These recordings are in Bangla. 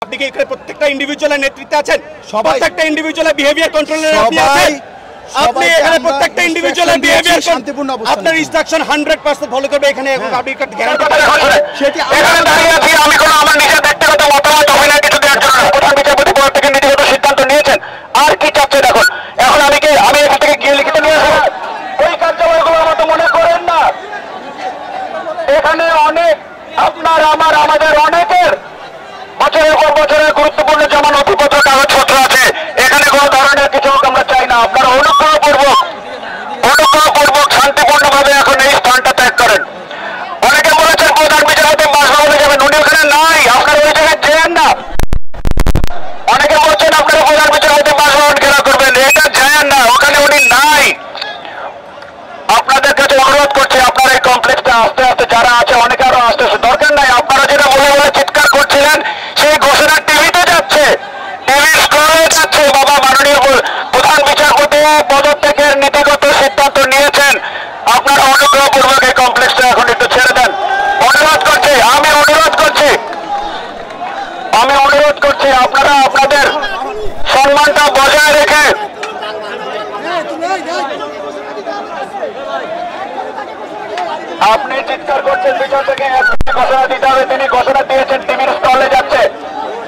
আপনি কি এখানে প্রত্যেকটা ইন্ডিভিজুয়ালের নেতৃত্বে আছেন? প্রত্যেকটা ইন্ডিভিজুয়ালের বিহেভিয়ার কন্ট্রোলের আপনি আছেন? আপনি এখানে প্রত্যেকটা ইন্ডিভিজুয়ালের বিহেভিয়ার শান্তিপূর্ণ আপনার ইনস্ট্রাকশন 100% ফলো করবে এখানে এবং আপনি গ্যারান্টি সেটি এখানে দাঁড়িয়ে আছি আমি কোনো আমার নিজের ব্যক্তিগত মতামত অভিনয় কিছু দেওয়ার জন্য প্রধান বিচারপতি পদ থেকে নীতিগত সিদ্ধান্ত নিয়েছেন। আর কি চাচ্ছে দেখুন, এখন আমি এখান থেকে গিয়ে লিখিত নিয়ে আসবো ওই কার্যালয়গুলো মতো মনে করেন না। এখানে অনেক আপনার আমার আমাদের অনেকের বছরের পর বছরের গুরুত্বপূর্ণ যেমন নথিপত্র কাগজপত্র আছে, এখানে কোনো ধরনের কিছু আমরা চাই না। আপনারা অনুগ্রহপূর্বক শান্তিপূর্ণভাবে এখন এই স্থানটা ত্যাগ করেন। অনেকে বলেছেন প্রধান বিচারপতি বাসভবনে যাবেন, উনি ওখানে নাই, আপনারা ওই জায়গায় যেন না। অনেকে বলছেন আপনারা প্রধান বিচারপতি বাসভবন ঘেরাও করবেন, এটা যেন না, ওখানে উনি নাই। আপনাদের কাছে অনুরোধ করছি আপনারা এই কমপ্লেক্সটা আস্তে আস্তে যারা আছে অনেকে আরো আস্তে আস্তে দরকার নাই। আপনারা যেটা বলে বলে চিৎকার করছিলেন সেই ঘোষণা টিভিতে যাচ্ছে, টিভির স্ক্রলে যাচ্ছে। বাবা মাননীয় প্রধান বিচারপতি পদত্যাগের নীতিগত সিদ্ধান্ত নিয়েছেন, আপনারা অনুগ্রহপূর্বক এই কমপ্লেক্সটা এখন একটু ছেড়ে দেন। আমি অনুরোধ করছি আপনারা আপনাদের সম্মানটা বজায় রেখে আপনি চিৎকার করছেন পিছন থেকে ঘোষণা দিতে হবে, তিনি ঘোষণা দিয়েছেন টিভির স্টলে যাচ্ছে।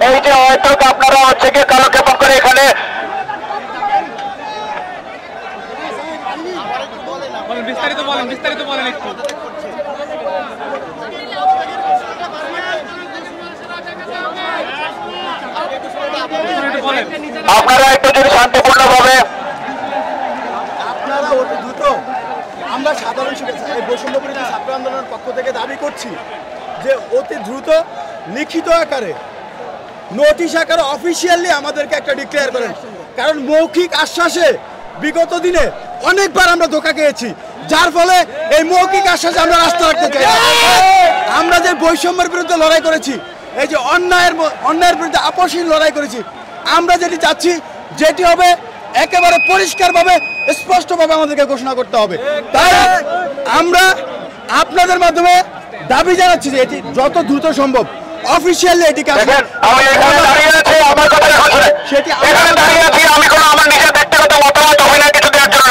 এই যে হয়তো আপনারা হচ্ছে গিয়ে কালক্ষেপণ করে এখানে বিস্তারিত বলেন একটু। আপনারা একটু যদি শান্তিপূর্ণ ভাবে আপনারা অতি দ্রুত আমরা সাধারণ এই বৈষম্য বিরোধী ছাত্র আন্দোলনের পক্ষ থেকে দাবি করছি যে অতি দ্রুত লিখিত আকারে নোটিশ আকারে অফিসিয়ালি আমাদেরকে একটা ডিক্লেয়ার করেন। কারণ মৌখিক আশ্বাসে বিগত দিনে অনেকবার আমরা ধোঁকা খেয়েছি, যার ফলে এই মৌখিক আশ্বাসে আমরা রাস্তা রাখতে চাই। আমরা যে বৈষম্যের বিরুদ্ধে লড়াই করেছি, এই যে অন্যায়ের বিরুদ্ধে আপসহীন লড়াই করেছি, আমরা যেটি চাচ্ছি যেটি হবে একেবারে পরিষ্কারভাবে স্পষ্টভাবে আমাদেরকে ঘোষণা করতে হবে। তাই আমরা আপনাদের মাধ্যমে দাবি জানাচ্ছি যে এটি যত দ্রুত সম্ভব অফিসিয়ালি এটি কাজ সেটি আমি কোনো আমার নিজের ব্যক্তিগত মতামত অভিনয় কিছু দেওয়ার জন্য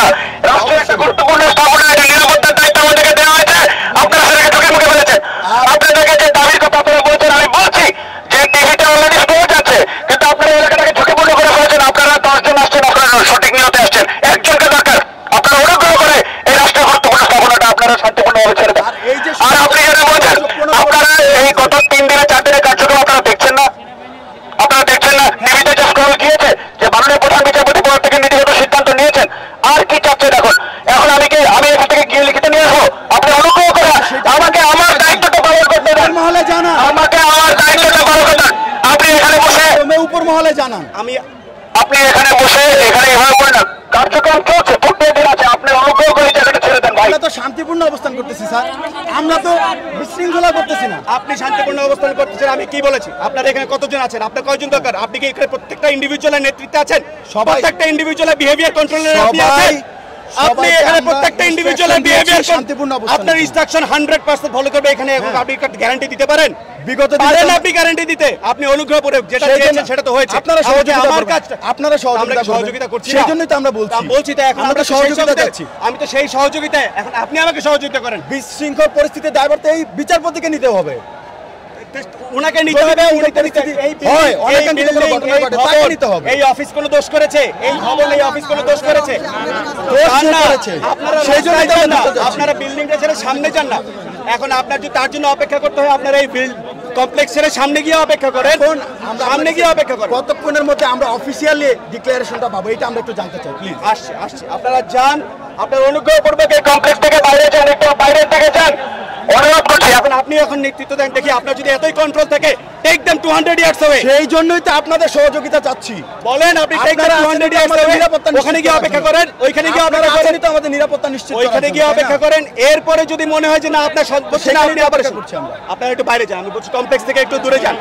রাষ্ট্রের একটা গুরুত্বপূর্ণ স্থাপনা এটা নিরাপত্তার দায়িত্ব আমাদেরকে দেওয়া হয়েছে। আপনারা সেটাকে চোখে মুখে ফেলেছেন। আপনাদেরকে যে দাবির কথা আপনারা বলছেন আমি বলছি যে টিভিতে অলরেডি শো যাচ্ছে, কিন্তু আপনারা এলাকাটাকে ঝুঁকিপূর্ণ করে ফেলেছেন। আপনারা 10 জন আসছেন, আপনারা সঠিক নিয়তে আসছেন, একজনকে দরকার। আপনারা অনুগ্রহ করে এই রাষ্ট্রের গুরুত্বপূর্ণ স্থাপনাটা আপনারা শান্তিপূর্ণভাবে ছেড়ে দেন। আর আপনি যেটা বলছেন আপনারা এই গত 3 দিনে 4 দিনের কার্যক্রম আপনারা দেখছেন না, টিভিতে যে স্ক্রল গিয়েছে যে মাননীয় প্রধান বিচারপতি পদ থেকে নীতিগত সিদ্ধান্ত নিয়েছেন। আর কি চাচ্ছে দেখুন, এখন আমি এখান থেকে গিয়ে লিখিত নিয়ে আসবো। আপনি অনুগ্রহ করে আমাকে আমার দায়িত্বটা পালন করতে দেন, আমাকে আমার দায়িত্বটা পালন করতে দেন। আপনি এখানে বসে উপর মহলে জানান, আপনি এখানে বসে এখানে এভাবে করেন না, কার্যক্রম চলছে, প্রত্যেক দিন আছে, আপনি অনুগ্রহ করে জায়গাটা ছেড়ে দেন। ভাই আমরা তো শান্তিপূর্ণ অবস্থান করতেছি স্যার, আমরা তো বিশৃঙ্খলা করতেছি না। আপনি শান্তিপূর্ণ অবস্থান করতেছেন, আমি কি বলেছি? আপনারা এখানে কতজন আছেন? আপনার কয়জন দরকার? আপনি কি এখানে প্রত্যেকটা ইন্ডিভিজুয়ালের নেতৃত্বে আছেন? প্রত্যেকটা ইন্ডিভিজুয়ালের বিহেভিয়ার কন্ট্রোলের আপনি আছেন? আপনি এখানে প্রত্যেকটা ইন্ডিভিজুয়ালের বিহেভিয়ার শান্তিপূর্ণ আপনার ইনস্ট্রাকশন 100% ফলো করবে এখানে এবং আপনি গ্যারান্টি দিতে পারেন? বিগত দিনে আপনি গ্যারান্টি দিতে আপনি অনুগ্রহ করে যেটা চেয়েছেন সেটা তো হয়েছে। আপনারা সহযোগিতা করছেন, সেজন্যই তো আমরা বলছি তো এখন আমরা সহযোগিতা চাচ্ছি। আমি তো সেই সহযোগিতায়, এখন আপনি আমাকে সহযোগিতা করেন। বিশৃঙ্খল পরিস্থিতির দায়ভার তো এই বিচারপতিকে নিতে হবে, ওনাকে নিতে হবে। এই অফিস কোনো দোষ করেছে? এই ভবন এই অফিস কোনো দোষ করেছে? আপনারা বিল্ডিংটা ছেড়ে সামনে যান না। এখন আপনার যদি তার জন্য অপেক্ষা করতে হয়, আপনারা এই কমপ্লেক্সের সামনে গিয়ে অপেক্ষা করেন, সামনে গিয়ে অপেক্ষা করেন। কতক্ষণের মধ্যে আমরা অফিসিয়ালি ডিক্লারেশনটা পাবো এটা আমরা একটু জানতে চাই প্লিজ। আসছে আপনারা যান, আপনার অনুগ্রহ করবে এই কমপ্লেক্স থেকে বাইরে যান, একটু বাইরের থেকে যান, অনুরোধ করছি। আপনি এখন নেতৃত্ব দেন, দেখি আপনার যদি এতই কন্ট্রোল থাকে টেক দেম 200 ইয়ার্স অ্যাওয়ে। সেই জন্যই তো আপনাদের সহযোগিতা চাচ্ছি। বলেন আপনি টেক দেম 200 ইয়ার্স অ্যাওয়ে, ওখানে গিয়ে অপেক্ষা করেন, ওইখানে গিয়ে আপনারা করেন তো আমাদের নিরাপত্তা নিশ্চিত, ওইখানে গিয়ে অপেক্ষা করেন। এরপরে যদি মনে হয় যে না আপনার সদস্য না, আপনি অপেক্ষা করছেন, আপনারা একটু বাইরে যান। আমি বলছি কমপ্লেক্স থেকে একটু দূরে যান।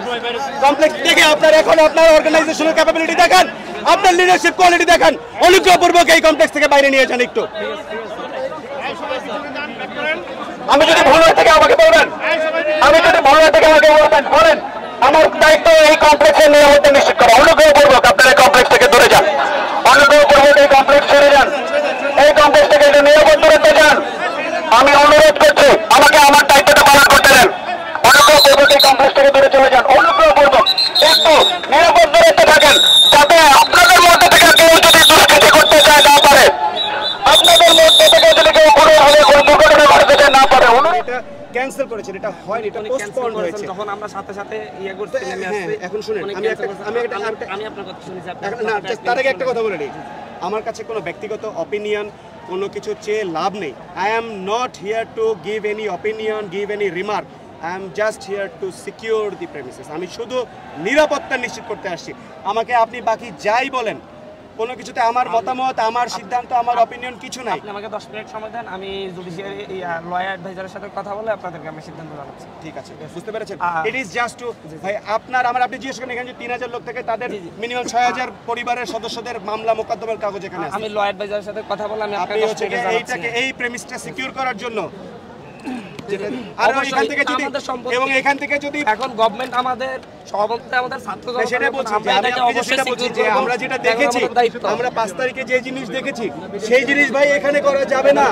কমপ্লেক্স থেকে আপনার এখন আপনার অর্গানাইজেশনাল ক্যাপাবিলিটি দেখান, আপনার লিডারশিপ কোয়ালিটি দেখান। অনুগ্রহপূর্বক এই কমপ্লেক্স থেকে বাইরে নিয়ে যান একটু। আমি যদি ভুল হয়ে থাকে আমাকে বলবেন, আমি যদি ভুল হয়ে থাকে আমাকে বলবেন, বলেন। আমার দায়িত্ব এই কমপ্লেক্সের নিরাপত্তা নিশ্চিত করা। অনুগ্রহপূর্বক আপনারা এই কমপ্লেক্স থেকে দূরে যান, অনুগ্রহপূর্বক এই কমপ্লেক্স ছেড়ে যান, এই কমপ্লেক্স থেকে একটু নিরাপদ দূরত্বে যান। আমি অনুরোধ করছি আমাকে আমার দায়িত্বটা পালন করতে দেন। অনুগ্রহপূর্বক এই কমপ্লেক্স থেকে দূরে চলে যান, অনুগ্রহপূর্বক একটু নিরাপদ দূরত্বে থাকেন, যাতে আপনাদের মধ্যে থেকে কেউ যদি দুষ্কৃতি করতে চায় না পারে, আপনাদের মধ্যে থেকে যদি কেউ কোনোভাবে কোনো দুর্ঘটনা ঘটাতে চায় না পারে। এটা ক্যান্সেল করেছেন, এটা হয়নি, এটা পোস্টপোন হয়েছে। যখন আমরা সাথে সাথে ইয়ে করতে নেমে হ্যাঁ, আসছি, এখন শুনেন, উনি আমি cancel করেছেন। আমি আপনার কথা শুনেছি। এখন না, just তার আগে একটা কথা বলে নিই। আমার কাছে কোনো ব্যক্তিগত অপিনিয়ন কোনো কিছু চেয়ে লাভ নেই। I am not here to give any opinion, give any remark. I am just here to secure the premises. আমি শুধু নিরাপত্তা নিশ্চিত করতে আসছি। আমাকে আপনি বাকি যাই বলেন, কোনো কিছুতে আমার মতামত, আমার সিদ্ধান্ত, আমার অপিনিয়ন কিছু নাই। আপনি আমাকে 10 মিনিট সময় দেন, আমি জুডিশিয়ারি লয়ার অ্যাডভাইজারের সাথে কথা বলে আপনাদেরকে আমি সিদ্ধান্ত জানাচ্ছি। ঠিক আছে, বুঝতে পেরেছেন? ইট ইজ জাস্ট টু ভাই আপনি জিজ্ঞেস করেন এখানে যে 3000 লোক থেকে তাদের মিনিমাম 6000 পরিবারের সদস্যদের মামলা মোকদ্দমার কাগজ এখানে আছে। আমি লয়ার অ্যাডভাইজারের সাথে কথা বলে আমি আপনি আপনাকে 10 হচ্ছে মিনিটে এইটাকে জানাচ্ছি। এই প্রেমিসটা সিকিউর করার জন্য আর এখান থেকে যদি আমাদের সম্পত্তি- এবং এখান থেকে যদি এখন গভর্নমেন্ট আমাদের সভাপতি আমাদের ছাত্র না, সেটা বলছি যে আমি আপনাকে সেটা বলছি যে আমরা যেটা দেখেছি, আমরা 5 তারিখে যে জিনিস দেখেছি সেই জিনিস ভাই এখানে করা যাবে না,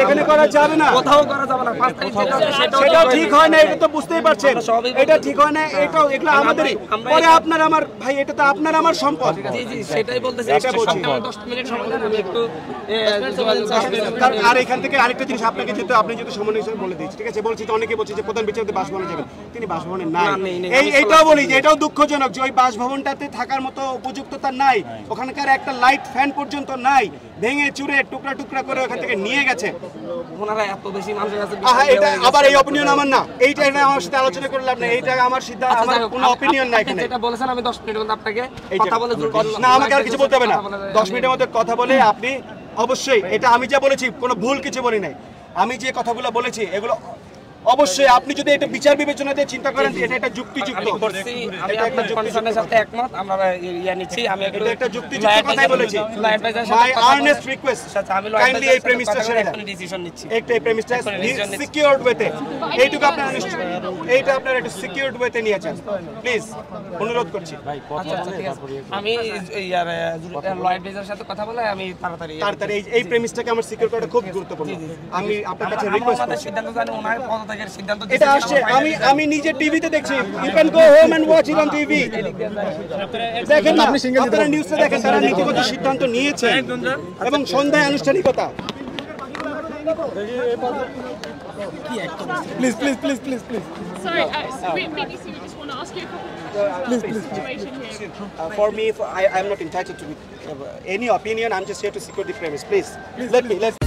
এখানে করা যাবে না, কোথাও করা যাবে না। 5 তারিখ সেটাও ঠিক হয় না, এটা তো বুঝতেই পারছেন। এটা ঠিক হয় না, এটাও এগুলো আমাদেরই। পরে আপনার আমার ভাই, এটা তো আপনার আমার সম্পদ। জি জি, সেটাই বলতেছি। এটা বলছি। 10 মিনিট সময় দেন, আমি একটু আর এখান থেকে আরেকটা জিনিস আপনাকে যেহেতু আপনি যেহেতু সমন্বয় হিসেবে বলে দিচ্ছি, ঠিক আছে? বলছি তো অনেকে বলছে যে প্রধান বিচারপতি বাসভবনে যাবেন, তিনি বাসভবনে নাই। না, নেই, নেই। এইটাও বলি যে এটাও দুঃখজনক যে ওই বাসভবনটাতে থাকার মতো উপযুক্ততা নাই, ওখানকার একটা লাইট ফ্যান পর্যন্ত নাই, ভেঙে চুরে টুকরা টুকরা করে ওখান থেকে নিয়ে গেছে। ওনারা এত বেশি মানুষের কাছে এটা আবার এই অপিনিয়ন আমার না, এইটা আমার সাথে আলোচনা করে লাভ নেই, এইটা আমার সিদ্ধান্ত, আমার কোনো অপিনিয়ন নাই এখানে। যেটা বলেছেন আমি 10 মিনিটের মধ্যে আপনাকে এই যে কথা বলে না, আমাকে আর কিছু বলতে হবে না। 10 মিনিটের মধ্যে কথা বলে আপনি অবশ্যই, এটা আমি যা বলেছি কোনো ভুল কিছু বলি নাই। আমি যে কথাগুলো বলেছি এগুলো অবশ্যই আপনি যদি এটা বিচার বিবেচনা দিয়ে চিন্তা করেন এটা একটা যুক্তিযুক্ত, আমি আপনার কনসার্নের সাথে একমত। আমরা ইয়া নিচ্ছি, আমি একটু এটা একটা যুক্তিযুক্ত কথাই বলেছি। মাই আর্নেস্ট রিকোয়েস্ট, কাইন্ডলি এই প্রেমিসটা ছেড়ে দেন, ডিসিশন নিচ্ছি। একটা এই প্রেমিসটা সিকিউরড ওয়েতে, এইটুকু আপনারা এইটা আপনারা একটু সিকিউরড ওয়েতে নিয়ে যান প্লিজ, অনুরোধ করছি। আচ্ছা আচ্ছা, ঠিক আছে। আমি ইয়ার লয়ার অ্যাডভাইজারের সাথে কথা বলে আমি তাড়াতাড়ি তাড়াতাড়ি এই প্রেমিসটাকে আমার সিকিউর করাটা খুব গুরুত্বপূর্ণ। আমি আপনার কাছে রিকোয়েস্ট আমাদের করছি। সিদ্ধান্ত জানি, ওনার পদত্যাগের সিদ্ধান্ত এটা আসছে, আমি নিজে টিভিতে দেখছি, you can go home and watch it on TV. দেখেন না, আপনারা নিউজে দেখেন তারা নীতিগত সিদ্ধান্ত নিয়েছে এবং সন্ধ্যায় আনুষ্ঠানিকতা। Please please please please please Sorry, BBC, we just want to ask you a couple of situation here. For me, I am not entitled to any opinion. I'm just here to secure the premise. Please, let me.